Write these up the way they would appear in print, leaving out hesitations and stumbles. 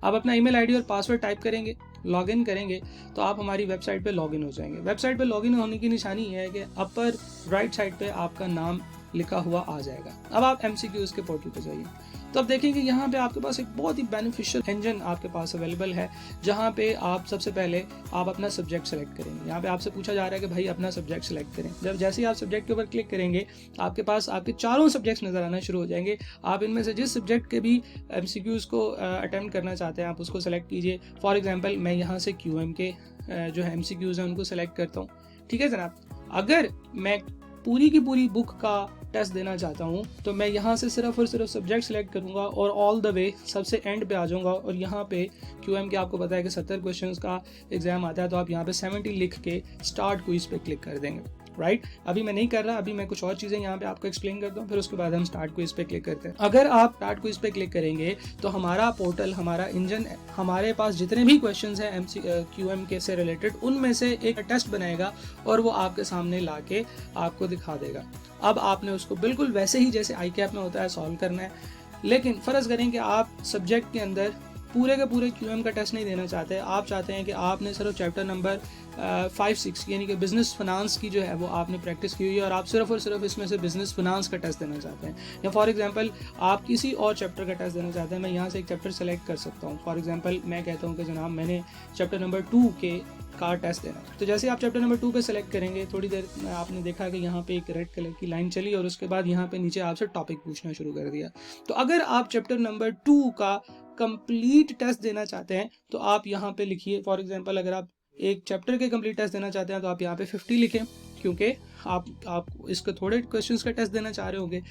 आप अपना email ID और पासवर्ड टाइप करेंगे, लॉगिन करेंगे, तो आप हमारी वेबसाइट पे लॉगिन हो जाएंगे। वेबसाइट पे लॉगिन होने की निशानी ये है कि अपर राइट साइड पे आपका नाम लिखा हुआ आ जाएगा। अब आप MCQs के पोर्टल पे जाइए, तो अब देखेंगे यहाँ पे आपके पास एक बहुत ही बेनिफिशियल इंजन आपके पास अवेलेबल है, जहाँ पे आप सबसे पहले आप अपना सब्जेक्ट सेलेक्ट करेंगे। यहाँ पे आपसे पूछा जा रहा है कि भाई अपना सब्जेक्ट सेलेक्ट करें। जब जैसे ही आप सब्जेक्ट के ऊपर क्लिक करेंगे, आपके पास आपके चारों सब्जेक्ट्स नजर आना शुरू हो जाएंगे। आप इनमें से जिस सब्जेक्ट के भी MCQs को अटेम्प्ट करना चाहते हैं, आप उसको सेलेक्ट कीजिए। फॉर एग्जाम्पल मैं यहाँ से QM के जो है MCQs हैं उनको सेलेक्ट करता हूँ। ठीक है जनाब। अगर मैं पूरी की पूरी बुक का टेस्ट देना चाहता हूँ तो मैं यहाँ से सिर्फ और सिर्फ सब्जेक्ट सेलेक्ट करूँगा और ऑल द वे सबसे एंड पे आ जाऊँगा। और यहाँ पे QM के आपको पता है कि 70 क्वेश्चंस का एग्जाम आता है, तो आप यहाँ पे 70 लिख के स्टार्ट क्विज पे क्लिक कर देंगे। राइट, अभी मैं नहीं कर रहा, अभी मैं कुछ और चीज़ें यहाँ पे आपको एक्सप्लेन करता हूँ, फिर उसके बाद हम स्टार्ट क्विज पे क्लिक करते हैं। अगर आप स्टार्ट क्विज पे क्लिक करेंगे तो हमारा पोर्टल, हमारा इंजन, हमारे पास जितने भी क्वेश्चंस हैं QM के से रिलेटेड, उनमें से एक टेस्ट बनाएगा और वो आपके सामने ला के आपको दिखा देगा। अब आपने उसको बिल्कुल वैसे ही जैसे ICAP में होता है सॉल्व करना है। लेकिन फ़र्ज़ करें कि आप सब्जेक्ट के अंदर पूरे के पूरे QM का टेस्ट नहीं देना चाहते, आप चाहते हैं कि आपने सिर्फ चैप्टर नंबर 5-6 यानी कि बिजनेस फाइनेंस की जो है वो आपने प्रैक्टिस की हुई है और आप सिर्फ और सिर्फ इसमें से बिजनेस फाइनेंस का टेस्ट देना चाहते हैं, या फॉर एग्जांपल आप किसी और चैप्टर का टेस्ट देना चाहते हैं। मैं यहाँ से एक चैप्टर सेलेक्ट कर सकता हूँ। फॉर एग्जांपल मैं कहता हूँ कि जनाब मैंने चैप्टर नंबर 2 के का टेस्ट देना है। तो जैसे आप चैप्टर नंबर 2 पे सेलेक्ट करेंगे, थोड़ी देर में आपने देखा कि यहाँ पे एक रेड कलर की लाइन चली और उसके बाद यहाँ पे नीचे आपसे टॉपिक पूछना शुरू कर दिया। तो अगर आप चैप्टर नंबर 2 का कंप्लीट टेस्ट देना चाहते हैं तो आप यहाँ पे लिखिए, फॉर एग्जांपल अगर आप एक चैप्टर के कंप्लीट टेस्ट देना चाहते हैं तो आप यहाँ पे 50 लिखें, क्योंकि आप इसके थोड़े क्वेश्चंस का टेस्ट देना चाह रहे होंगे।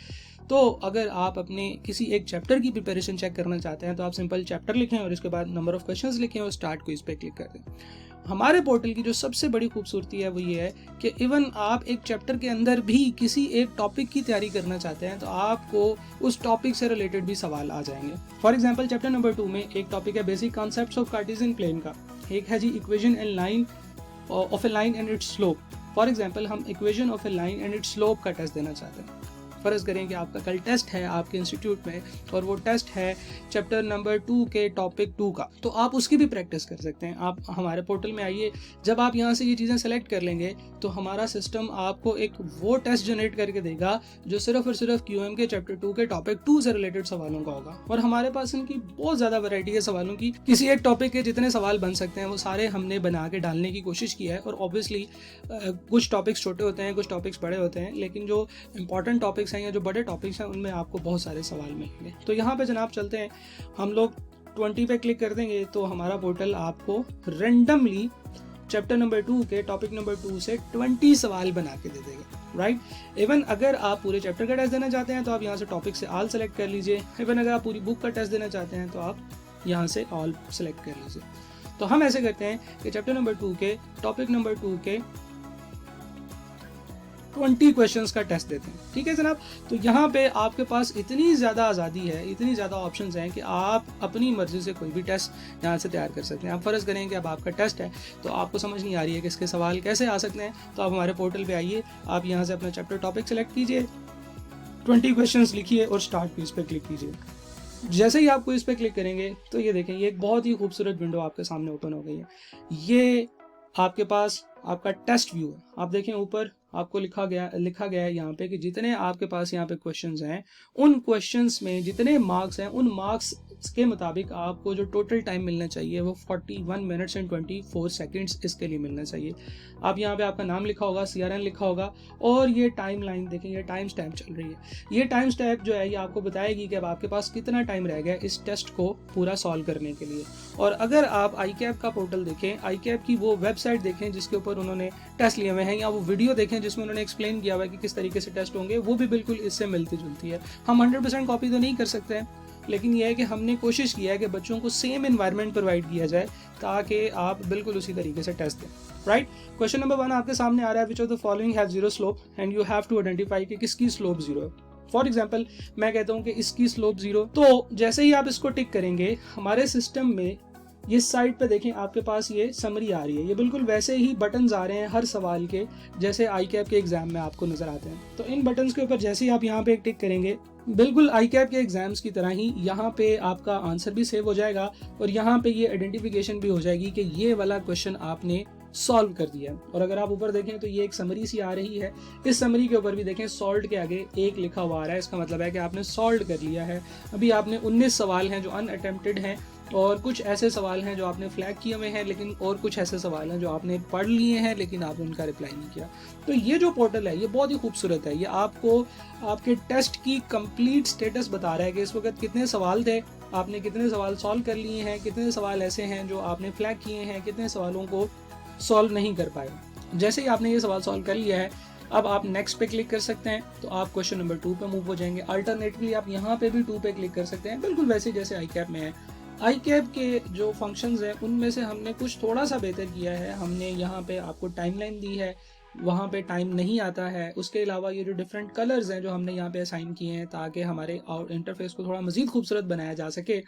तो अगर आप अपने किसी एक चैप्टर की प्रिपरेशन चेक करना चाहते हैं तो आप सिंपल चैप्टर लिखें और इसके बाद नंबर ऑफ क्वेश्चंस लिखें और स्टार्ट क्विज पे क्लिक कर दें। हमारे पोर्टल की जो सबसे बड़ी खूबसूरती है वो ये है कि इवन आप एक चैप्टर के अंदर भी किसी एक टॉपिक की तैयारी करना चाहते हैं तो आपको उस टॉपिक से रिलेटेड भी सवाल आ जाएंगे। फॉर एग्जांपल चैप्टर नंबर 2 में एक टॉपिक है basic concepts of Cartesian plane का, एक है जी equation and line of a line and its slope. For example हम equation of a line and its slope का टेस्ट देना चाहते हैं। फ़र्ज़ करें कि आपका कल टेस्ट है आपके इंस्टीट्यूट में और वो टेस्ट है चैप्टर नंबर 2 के टॉपिक 2 का, तो आप उसकी भी प्रैक्टिस कर सकते हैं। आप हमारे पोर्टल में आइए, जब आप यहाँ से ये चीज़ें सेलेक्ट कर लेंगे तो हमारा सिस्टम आपको एक वो टेस्ट जनरेट करके देगा जो सिर्फ और सिर्फ QM के चैप्टर 2 के टॉपिक 2 से रिलेटेड सवालों का होगा। और हमारे पास इनकी बहुत ज़्यादा वैरायटी है सवालों की। किसी एक टॉपिक के जितने सवाल बन सकते हैं वो सारे हमने बना के डालने की कोशिश की है। और ऑब्वियसली कुछ टॉपिक्स छोटे होते हैं, कुछ टॉपिक्स बड़े होते हैं, लेकिन जो इंपॉर्टेंट टॉपिक्स हैं या जो बड़े टॉपिक्स हैं उनमें आपको बहुत सारे सवाल मिलेंगे। तो यहाँ पे जनाब चलते हैं, हम लोग 20 पे क्लिक कर देंगे तो हमारा पोर्टल आपको रेंडमली चैप्टर नंबर 2 के टॉपिक नंबर 2 से 20 सवाल बना के दे देगा। राइट, इवन अगर आप पूरे चैप्टर का टेस्ट देना चाहते हैं तो आप यहाँ से टॉपिक से ऑल सेलेक्ट कर लीजिए। इवन अगर आप पूरी बुक का टेस्ट देना चाहते हैं तो आप यहाँ से ऑल सेलेक्ट कर लीजिए। तो हम ऐसे करते हैं कि चैप्टर नंबर 2 के टॉपिक नंबर 2 के 20 क्वेश्चंस का टेस्ट देते हैं। ठीक है जनाब। तो यहाँ पे आपके पास इतनी ज़्यादा आज़ादी है, इतनी ज़्यादा ऑप्शंस हैं कि आप अपनी मर्ज़ी से कोई भी टेस्ट यहाँ से तैयार कर सकते हैं। आप फ़र्ज़ करें कि अब आपका टेस्ट है तो आपको समझ नहीं आ रही है कि इसके सवाल कैसे आ सकते हैं, तो आप हमारे पोर्टल पे आइए, आप यहाँ से अपना चैप्टर टॉपिक सेलेक्ट कीजिए, 20 क्वेश्चंस लिखिए और स्टार्ट क्विज पे क्लिक कीजिए। जैसे ही आप क्विज पे क्लिक करेंगे तो ये देखें, ये एक बहुत ही खूबसूरत विंडो आपके सामने ओपन हो गई है। ये आपके पास आपका टेस्ट व्यू है। आप देखें ऊपर आपको लिखा गया है यहाँ पे कि जितने आपके पास यहाँ पे क्वेश्चंस हैं, उन क्वेश्चंस में जितने मार्क्स हैं, उन मार्क्स के मुताबिक आपको जो टोटल टाइम मिलना चाहिए वो 41 मिनट्स एंड 24 सेकंड्स इसके लिए मिलना चाहिए। आप यहाँ पे आपका नाम लिखा होगा, CRN लिखा होगा और ये टाइम लाइन देखें, ये टाइम स्टैम्प चल रही है। ये टाइम स्टैम्प जो है ये आपको बताएगी कि अब आपके पास कितना टाइम रह गया इस टेस्ट को पूरा सॉल्व करने के लिए। और अगर आप ICAP का पोर्टल देखें, ICAP की वो वेबसाइट देखें जिसके ऊपर उन्होंने टेस्ट लिए हुए हैं, या वो वीडियो देखें जिसमें उन्होंने एक्सप्लेन किया हुआ है कि किस तरीके से टेस्ट होंगे, वो भी बिल्कुल इससे मिलती जुलती है। हम 100% कॉपी तो नहीं कर सकते हैं, लेकिन यह है कि हमने कोशिश किया है कि बच्चों को सेम एनवायरनमेंट प्रोवाइड किया जाए ताकि आप बिल्कुल उसी तरीके से टेस्ट दें। राइट, क्वेश्चन नंबर 1 आपके सामने आ रहा है, which of the following have zero slope and you have to identify कि किसकी स्लोप जीरो है। फॉर एग्जाम्पल मैं कहता हूँ कि इसकी स्लोप जीरो, तो जैसे ही आप इसको टिक करेंगे हमारे सिस्टम में ये साइड पे देखें आपके पास ये समरी आ रही है। ये बिल्कुल वैसे ही बटन्स आ रहे हैं हर सवाल के जैसे ICAP के एग्जाम में आपको नजर आते हैं। तो इन बटन्स के ऊपर जैसे ही आप यहाँ पे एक टिक करेंगे बिल्कुल आई कैप के एग्जाम्स की तरह ही यहाँ पे आपका आंसर भी सेव हो जाएगा और यहाँ पे ये आइडेंटिफिकेशन भी हो जाएगी कि ये वाला क्वेश्चन आपने सॉल्व कर दिया। और अगर आप ऊपर देखें तो ये एक समरी सी आ रही है, इस समरी के ऊपर भी देखें सॉल्व के आगे 1 लिखा हुआ आ रहा है, इसका मतलब है कि आपने सॉल्व कर लिया है। अभी आपने 19 सवाल हैं जो अनअटेम्प्टेड हैं और कुछ ऐसे सवाल हैं जो आपने फ्लैग किए हुए हैं, लेकिन और कुछ ऐसे सवाल हैं जो आपने पढ़ लिए हैं लेकिन आपने उनका रिप्लाई नहीं किया। तो ये जो पोर्टल है ये बहुत ही खूबसूरत है, ये आपको आपके टेस्ट की कंप्लीट स्टेटस बता रहा है कि इस वक्त कितने सवाल थे, आपने कितने सवाल सॉल्व कर लिए हैं, कितने सवाल ऐसे हैं जो आपने फ्लैग किए हैं, कितने सवालों को सॉल्व नहीं कर पाए। जैसे ही आपने ये सवाल सॉल्व कर लिया है, अब आप नेक्स्ट पे क्लिक कर सकते हैं तो आप क्वेश्चन नंबर 2 पे मूव हो जाएंगे। अल्टरनेटिवली आप यहाँ पे भी 2 पे क्लिक कर सकते हैं, बिल्कुल वैसे जैसे आई कैप में है। आई कैप के जो फंक्शंस हैं उनमें से हमने कुछ थोड़ा सा बेहतर किया है, हमने यहाँ पे आपको टाइमलाइन दी है, वहाँ पे टाइम नहीं आता है। उसके अलावा ये जो डिफरेंट कलर्स हैं जो हमने यहाँ पे असाइन किए हैं ताकि हमारे इंटरफेस को थोड़ा मजीद खूबसूरत बनाया जा सके,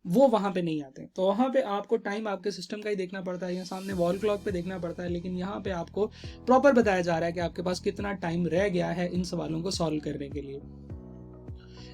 वो वहाँ पे नहीं आते। तो वहाँ पे आपको टाइम आपके सिस्टम का ही देखना पड़ता है या सामने वॉल क्लॉक पे देखना पड़ता है, लेकिन यहाँ पे आपको प्रॉपर बताया जा रहा है कि आपके पास कितना टाइम रह गया है इन सवालों को सॉल्व करने के लिए।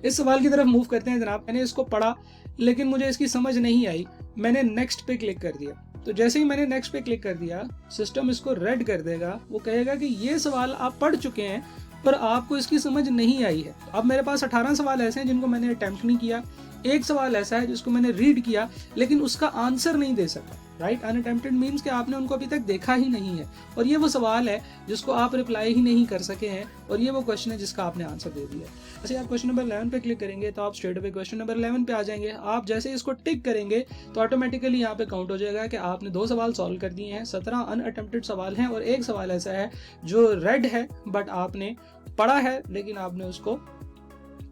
इस सवाल की तरफ मूव करते हैं जनाब। मैंने इसको पढ़ा लेकिन मुझे इसकी समझ नहीं आई, मैंने नेक्स्ट पे क्लिक कर दिया। तो जैसे ही मैंने नेक्स्ट पे क्लिक कर दिया, सिस्टम इसको रेड कर देगा, वो कहेगा कि ये सवाल आप पढ़ चुके हैं पर आपको इसकी समझ नहीं आई है। अब मेरे पास 18 सवाल ऐसे हैं जिनको मैंने अटेम्प्ट नहीं किया, एक सवाल ऐसा है जिसको मैंने रीड किया लेकिन उसका आंसर नहीं दे सका। राइट, अनअटेम्प्टेड मीन्स कि आपने उनको अभी तक देखा ही नहीं है और ये वो सवाल है जिसको आप रिप्लाई ही नहीं कर सके हैं और ये वो क्वेश्चन है जिसका आपने आंसर दे दिया। जैसे आप क्वेश्चन नंबर 11 पे क्लिक करेंगे तो आप स्ट्रेट अवे क्वेश्चन नंबर 11 पे आ जाएंगे। आप जैसे इसको टिक करेंगे तो ऑटोमेटिकली यहाँ पे काउंट हो जाएगा कि आपने 2 सवाल सॉल्व कर दिए हैं, 17 अनअटेम्प्टेड सवाल हैं और एक सवाल ऐसा है जो रेड है बट आपने पढ़ा है लेकिन आपने उसको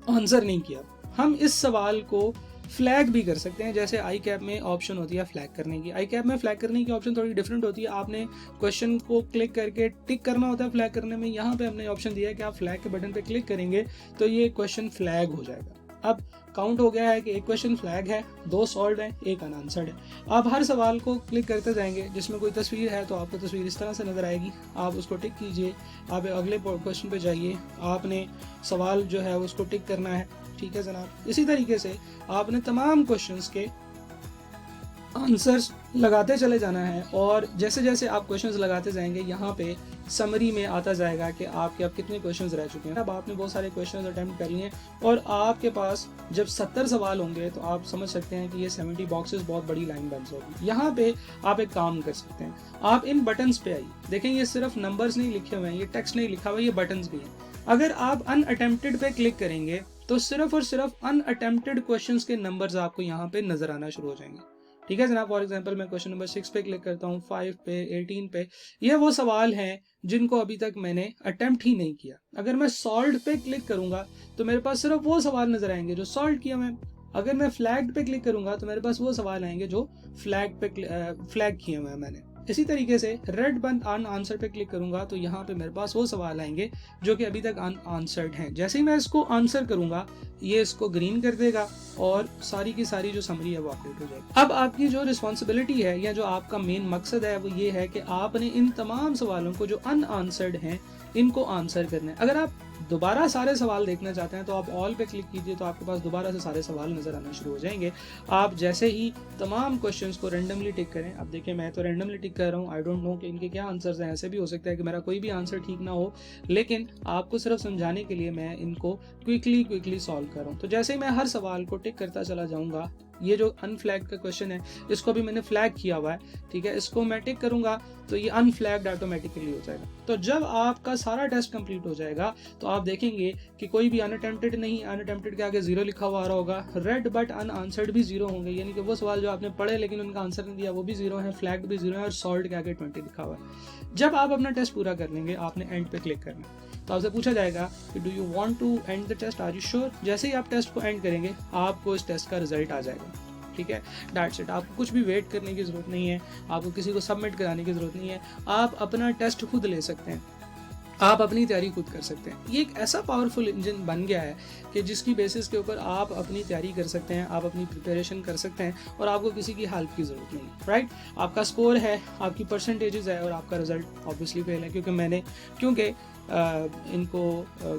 आंसर नहीं किया। हम इस सवाल को फ्लैग भी कर सकते हैं, जैसे आई कैप में ऑप्शन होती है फ्लैग करने की। आई कैप में फ्लैग करने की ऑप्शन थोड़ी डिफरेंट होती है, आपने क्वेश्चन को क्लिक करके टिक करना होता है फ्लैग करने में। यहाँ पे हमने ऑप्शन दिया है कि आप फ्लैग के बटन पे क्लिक करेंगे तो ये क्वेश्चन फ्लैग हो जाएगा। अब काउंट हो गया है कि एक क्वेश्चन फ्लैग है, 2 सॉल्व है, 1 अनआंसर्ड है। आप हर सवाल को क्लिक करते जाएंगे, जिसमें कोई तस्वीर है तो आपको तस्वीर इस तरह से नजर आएगी, आप उसको टिक कीजिए, आप अगले क्वेश्चन पे जाइए, आपने सवाल जो है उसको टिक करना है। ठीक है जनाब, इसी तरीके से आपने तमाम क्वेश्चंस के आंसर्स लगाते चले जाना है और जैसे जैसे आप क्वेश्चंस लगाते जाएंगे यहाँ पे समरी में आता जाएगा कि आपके अब कितने क्वेश्चंस रह चुके हैं। अब आपने बहुत सारे क्वेश्चंस अटेम्प्ट कर लिए और आपके पास जब 70 सवाल होंगे तो आप समझ सकते हैं कि ये 70 बॉक्सेस बहुत बड़ी लाइन बन जाएगी। यहाँ पे आप एक काम कर सकते हैं, आप इन बटन्स पे आइए, देखें ये सिर्फ नंबर्स नहीं लिखे हुए हैं, ये टेक्स्ट नहीं लिखा हुआ, ये बटन्स भी हैं। अगर आप अनअटेम्प्टेड पे क्लिक करेंगे तो सिर्फ और सिर्फ अनअटेम्प्टेड क्वेश्चंस के नंबर्स आपको यहाँ पे नजर आना शुरू हो जाएंगे। ठीक है जनाब, फॉर एग्जांपल मैं क्वेश्चन नंबर 6 पे क्लिक करता हूँ, 5 पे, 18 पे, ये वो सवाल हैं जिनको अभी तक मैंने अटेम्प्ट ही नहीं किया। अगर मैं सॉल्व पे क्लिक करूंगा तो मेरे पास सिर्फ वो सवाल नजर आएंगे जो सॉल्व किया मैं। अगर मैं फ्लैग पे क्लिक करूंगा तो मेरे पास वो सवाल आएंगे जो फ्लैग किए हुए हैं मैंने। इसी तरीके से रेड बंद आंसर पे क्लिक करूंगा तो यहाँ पे मेरे पास वो सवाल आएंगे जो कि अभी तक अनआंसर्ड हैं। जैसे ही मैं इसको आंसर करूंगा ये इसको ग्रीन कर देगा और सारी की सारी जो समरी है वो अपडेट हो जाएगी। अब आपकी जो रिस्पॉन्सिबिलिटी है या जो आपका मेन मकसद है वो ये है कि आपने इन तमाम सवालों को जो अनआंसर्ड हैं इनको आंसर करना है। अगर आप दोबारा सारे सवाल देखना चाहते हैं तो आप ऑल पे क्लिक कीजिए तो आपके पास दोबारा से सारे सवाल नजर आना शुरू हो जाएंगे। आप जैसे ही तमाम क्वेश्चंस को रैंडमली टिक करें, अब देखिए मैं तो रैंडमली टिक कर रहा हूँ, आई डोंट नो कि इनके क्या आंसर्स हैं, ऐसे भी हो सकता है कि मेरा कोई भी आंसर ठीक ना हो, लेकिन आपको सिर्फ समझाने के लिए मैं इनको क्विकली सॉल्व कर रहा हूँ। तो जैसे ही मैं हर सवाल को टिक करता चला जाऊंगा, ये जो अनफ्लैग का क्वेश्चन है इसको भी मैंने फ्लैग किया हुआ है, ठीक है, इसको मैं टिक करूंगा तो ये अनफ्लैग्ड ऑटोमेटिकली हो जाएगा। तो जब आपका सारा टेस्ट कंप्लीट हो जाएगा तो आप देखेंगे कि कोई भी अनअटेम्प्टेड नहीं, अनअटेम्प्टेड के आगे 0 लिखा हुआ आ रहा होगा, रेड बट अनआंसर्ड भी 0 होंगे, यानी कि वो सवाल जो आपने पढ़े लेकिन उनका आंसर नहीं दिया वो भी 0 है, फ्लैग्ड भी 0 है और सॉल्व्ड के आगे 20 लिखा हुआ है। जब आप अपना टेस्ट पूरा कर लेंगे आपने एंड पे क्लिक करना है तो आपसे पूछा जाएगा कि do you want to end the test, are you sure. जैसे ही आप टेस्ट को एंड करेंगे आपको इस टेस्ट का रिजल्ट आ जाएगा। ठीक है, दैट्स इट, आपको कुछ भी वेट करने की ज़रूरत नहीं है, आपको किसी को सबमिट कराने की ज़रूरत नहीं है, आप अपना टेस्ट खुद ले सकते हैं। आप अपनी तैयारी खुद कर सकते हैं। ये एक ऐसा पावरफुल इंजन बन गया है कि जिसकी बेसिस के ऊपर आप अपनी तैयारी कर सकते हैं, आप अपनी प्रिपरेशन कर सकते हैं और आपको किसी की हेल्प की ज़रूरत नहीं, राइट। आपका स्कोर है, आपकी परसेंटेजेस है और आपका रिजल्ट ऑब्वियसली फेल है, क्योंकि इनको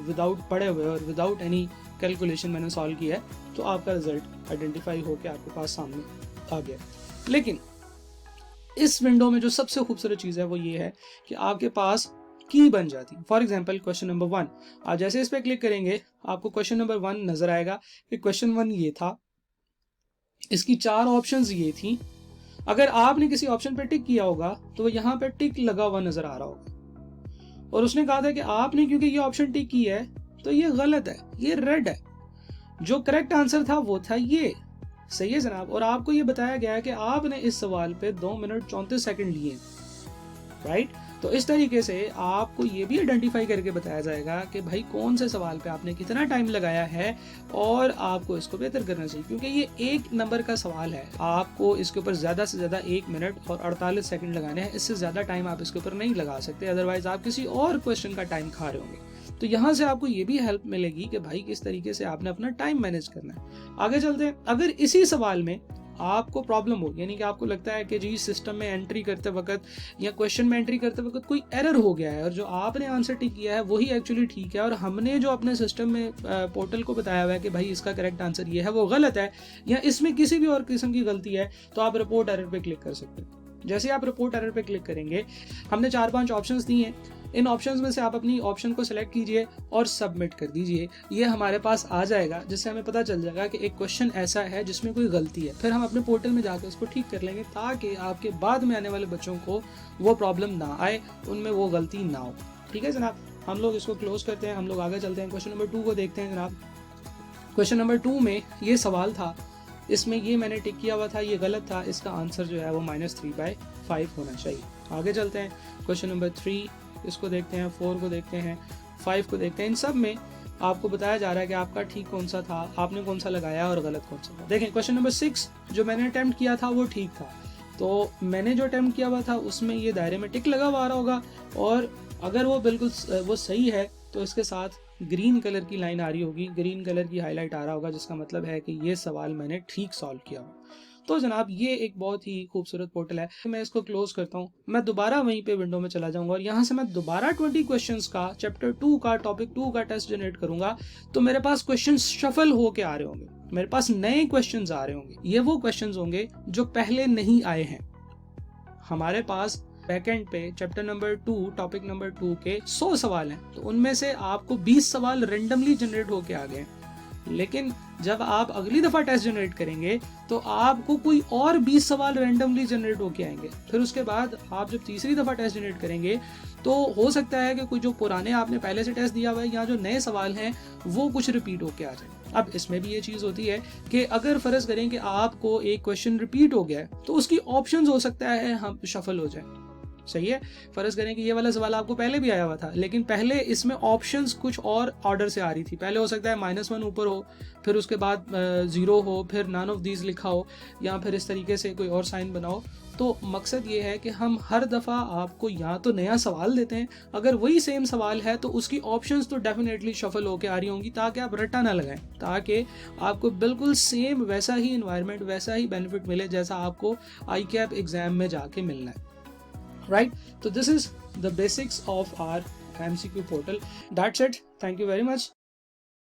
विदाउट पढ़े हुए और विदाउट एनी कैलकुलेशन मैंने सॉल्व किया है, तो आपका रिजल्ट आइडेंटिफाई होकर आपके पास सामने आ गया। लेकिन इस विंडो में जो सबसे खूबसूरत चीज़ है वो ये है कि आपके पास की बन जाती है। फॉर एग्जाम्पल क्वेश्चन नंबर 1, आप जैसे इस पर क्लिक करेंगे आपको क्वेश्चन नंबर 1 नजर आएगा कि क्वेश्चन 1 ये था, इसकी 4 ऑप्शंस ये थी। अगर आपने किसी ऑप्शन पे टिक किया होगा तो यहाँ पे टिक लगा हुआ नजर आ रहा होगा और उसने कहा था कि आपने क्योंकि ये ऑप्शन टिक की है तो ये गलत है, ये रेड है। जो करेक्ट आंसर था वो था ये। सही है जनाब। और आपको ये बताया गया है कि आपने इस सवाल पे 2 मिनट 34 सेकंड लिए, राइट। तो इस तरीके से आपको ये भी आइडेंटिफाई करके बताया जाएगा कि भाई कौन से सवाल पे आपने कितना टाइम लगाया है और आपको इसको बेहतर करना चाहिए, क्योंकि ये 1 नंबर का सवाल है। आपको इसके ऊपर ज़्यादा से ज़्यादा 1 मिनट और 48 सेकंड लगाने हैं। इससे ज़्यादा टाइम आप इसके ऊपर नहीं लगा सकते, अदरवाइज आप किसी और क्वेश्चन का टाइम खा रहे होंगे। तो यहाँ से आपको ये भी हेल्प मिलेगी कि भाई किस तरीके से आपने अपना टाइम मैनेज करना है। आगे चलते हैं। अगर इसी सवाल में आपको प्रॉब्लम हो, यानी कि आपको लगता है कि जी सिस्टम में एंट्री करते वक्त या क्वेश्चन में एंट्री करते वक्त कोई एरर हो गया है और जो आपने आंसर टिक किया है वही एक्चुअली ठीक है और हमने जो अपने सिस्टम में पोर्टल को बताया हुआ है कि भाई इसका करेक्ट आंसर ये है वो गलत है, या इसमें किसी भी और किस्म की गलती है, तो आप रिपोर्ट एरर पे क्लिक कर सकते हैं। जैसे आप रिपोर्ट एरर पे क्लिक करेंगे, हमने 4-5 ऑप्शंस दिए हैं। इन ऑप्शंस में से आप अपनी ऑप्शन को सिलेक्ट कीजिए और सबमिट कर दीजिए। ये हमारे पास आ जाएगा, जिससे हमें पता चल जाएगा कि एक क्वेश्चन ऐसा है जिसमें कोई गलती है। फिर हम अपने पोर्टल में जाकर उसको ठीक कर लेंगे ताकि आपके बाद में आने वाले बच्चों को वो प्रॉब्लम ना आए, उनमें वो गलती ना हो। ठीक है जनाब, हम लोग इसको क्लोज करते हैं, हम लोग आगे चलते हैं। क्वेश्चन नंबर 2 को देखते हैं जनाब। क्वेश्चन नंबर 2 में ये सवाल था, इसमें ये मैंने टिक किया हुआ था, ये गलत था, इसका आंसर जो है वो -3/5 होना चाहिए। आगे चलते हैं। क्वेश्चन नंबर 3 इसको देखते हैं, 4 को देखते हैं, 5 को देखते हैं। इन सब में आपको बताया जा रहा है कि आपका ठीक कौन सा था, आपने कौन सा लगाया और गलत कौन सा था। देखें क्वेश्चन नंबर 6 जो मैंने अटेम्प्ट किया था वो ठीक था, तो मैंने जो अटेम्प्ट किया हुआ था उसमें ये दायरे में टिक लगा हुआ आ रहा होगा, और अगर वो बिल्कुल वो सही है तो इसके साथ ग्रीन कलर की लाइन आ रही होगी, ग्रीन कलर की हाईलाइट आ रहा होगा, जिसका मतलब है कि ये सवाल मैंने ठीक सॉल्व किया हो। तो जनाब ये एक बहुत ही खूबसूरत पोर्टल है। मैं इसको क्लोज करता हूँ, मैं दोबारा वहीं पे विंडो में चला जाऊंगा और यहाँ से मैं दोबारा 20 क्वेश्चंस का चैप्टर 2 का टॉपिक 2 का टेस्ट जनरेट करूंगा। तो मेरे पास क्वेश्चंस शफल होके आ रहे होंगे, मेरे पास नए क्वेश्चंस आ रहे होंगे। ये वो क्वेश्चंस होंगे जो पहले नहीं आए हैं। हमारे पास बैकएंड पे चैप्टर नंबर 2 टॉपिक नंबर 2 के 100 सवाल हैं, तो उनमें से आपको 20 सवाल रेंडमली जनरेट होके आ गए। लेकिन जब आप अगली दफ़ा टेस्ट जनरेट करेंगे तो आपको कोई और 20 सवाल रेंडमली जनरेट होके आएंगे। फिर उसके बाद आप जब तीसरी दफ़ा टेस्ट जनरेट करेंगे तो हो सकता है कि कोई जो पुराने आपने पहले से टेस्ट दिया हुआ है या जो नए सवाल हैं वो कुछ रिपीट होके आ जाए। अब इसमें भी ये चीज़ होती है कि अगर फ़र्ज़ करें कि आपको एक क्वेश्चन रिपीट हो गया है तो उसकी ऑप्शन हो सकता है हम शफल हो जाए। सही है, फर्ज करें कि ये वाला सवाल आपको पहले भी आया हुआ था, लेकिन पहले इसमें ऑप्शंस कुछ और ऑर्डर से आ रही थी। पहले हो सकता है -1 ऊपर हो, फिर उसके बाद 0 हो, फिर नन ऑफ दीज लिखा हो, या फिर इस तरीके से कोई और साइन बनाओ। तो मकसद ये है कि हम हर दफ़ा आपको या तो नया सवाल देते हैं, अगर वही सेम सवाल है तो उसकी ऑप्शंस तो डेफिनेटली शफल होकर आ रही होंगी ताकि आप रट्टा ना लगाएं, ताकि आपको बिल्कुल सेम वैसा ही इन्वायरमेंट, वैसा ही बेनिफिट मिले जैसा आपको ICAP एग्जाम में जाके मिलना है। Right, so this is the basics of our MCQ portal. That's it. Thank you very much.